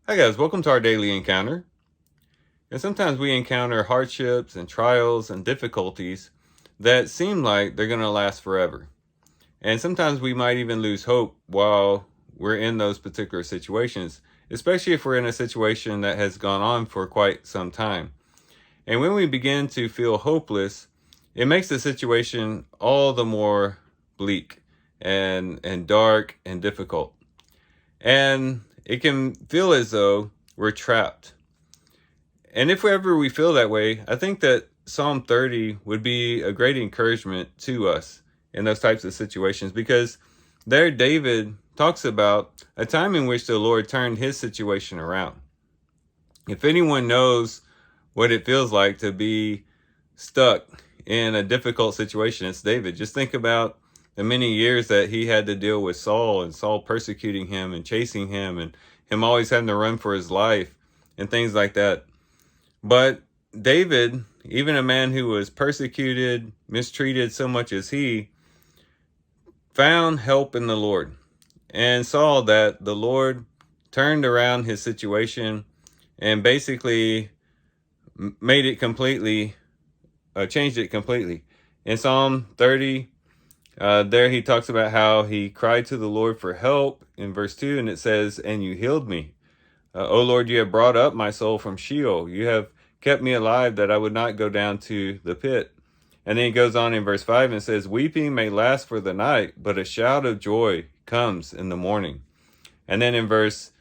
Hi guys, welcome to our daily encounter. And sometimes we encounter hardships and trials and difficulties that seem like they're going to last forever. And sometimes we might even lose hope while we're in those particular situations, especially if we're in a situation that has gone on for quite some time. And when we begin to feel hopeless, it makes the situation all the more bleak and dark and difficult. And it can feel as though we're trapped. And if ever we feel that way, I think that Psalm 30 would be a great encouragement to us in those types of situations, because there David talks about a time in which the Lord turned his situation around. If anyone knows what it feels like to be stuck in a difficult situation, it's David. Just think about the many years that he had to deal with Saul, and Saul persecuting him and chasing him, and him always having to run for his life and things like that. But David, even a man who was persecuted, mistreated so much as he, found help in the Lord and saw that the Lord turned around his situation and basically made it completely, changed it completely. In Psalm 30, there he talks about how he cried to the Lord for help in verse 2, and it says, "And you healed me. O Lord, you have brought up my soul from Sheol. You have kept me alive that I would not go down to the pit." And then he goes on in verse 5 and says, "Weeping may last for the night, but a shout of joy comes in the morning." And then in verse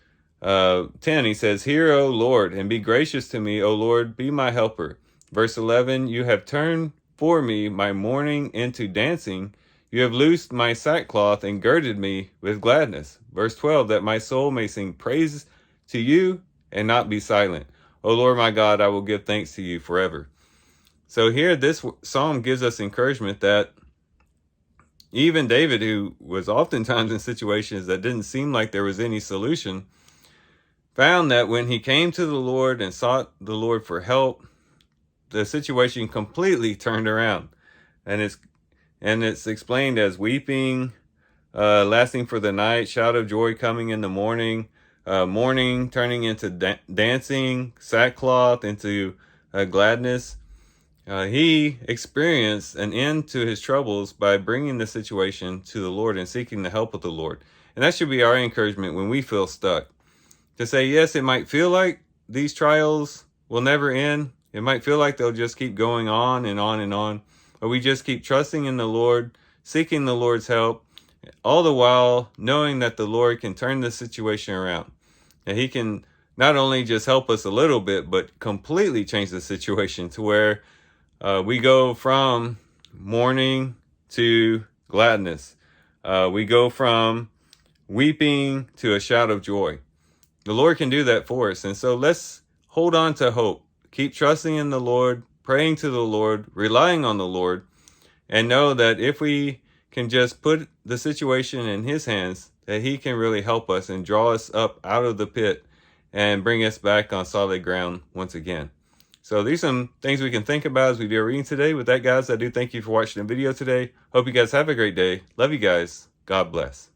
10, he says, "Hear, O Lord, and be gracious to me. O Lord, be my helper." Verse 11, "You have turned for me my mourning into dancing. You have loosed my sackcloth and girded me with gladness." Verse 12, "That my soul may sing praise to you and not be silent. O Lord my God, I will give thanks to you forever." So here, this psalm gives us encouragement that even David, who was oftentimes in situations that didn't seem like there was any solution, found that when he came to the Lord and sought the Lord for help, the situation completely turned around. And it's explained as weeping lasting for the night, shout of joy coming in the morning, mourning turning into dancing, sackcloth into gladness. He experienced an end to his troubles by bringing the situation to the Lord and seeking the help of the Lord. And that should be our encouragement when we feel stuck. To say, yes, it might feel like these trials will never end. It might feel like they'll just keep going on and on and on. But we just keep trusting in the Lord, seeking the Lord's help, all the while knowing that the Lord can turn the situation around. And he can not only just help us a little bit, but completely change the situation to where we go from mourning to gladness. We go from weeping to a shout of joy. The Lord can do that for us. And so let's hold on to hope. Keep trusting in the Lord, praying to the Lord, relying on the Lord, and know that if we can just put the situation in his hands, that he can really help us and draw us up out of the pit and bring us back on solid ground once again. So these are some things we can think about as we do our reading today. With that, guys, I do thank you for watching the video today. Hope you guys have a great day. Love you guys. God bless.